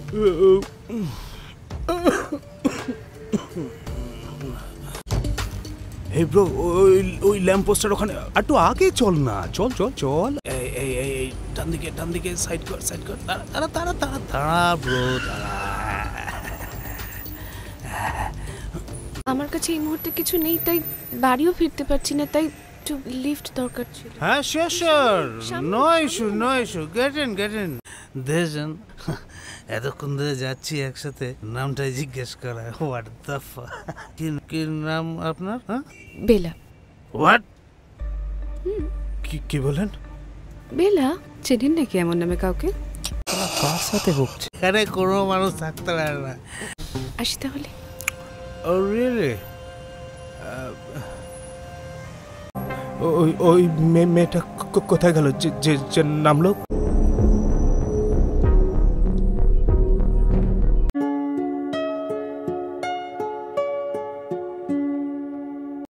এই ব্রো, ওই lamp poster ওখানে একটু আগে চল না। চল চল চল। এই ডান দিকে সাইড কর। তাড়া ব্রো, তাড়া। আমার কাছে এই মুহূর্তে কিছু নেই, তাই বাড়িও ফিরতে পারছি না, তাই একটু লিফট দরকার ছিল। হ্যাঁ sure, no issue, get in. দেজন এতক্ষণ ধরে যাচ্ছি একসাথে, নামটাই জিজ্ঞেস করা। What the fuck? কি নাম আপনার? বেলা। হোয়াট? কি বলেন? বেলা, চেনেন নাকি এমন নামে কাউকে? কার সাথে বকছি? এখানে কোনো মানুষ থাকতে পারে না। আসি তাহলে। ও রিয়েলি? ওই মেয়েটা কোথায় গেল যে নামলো?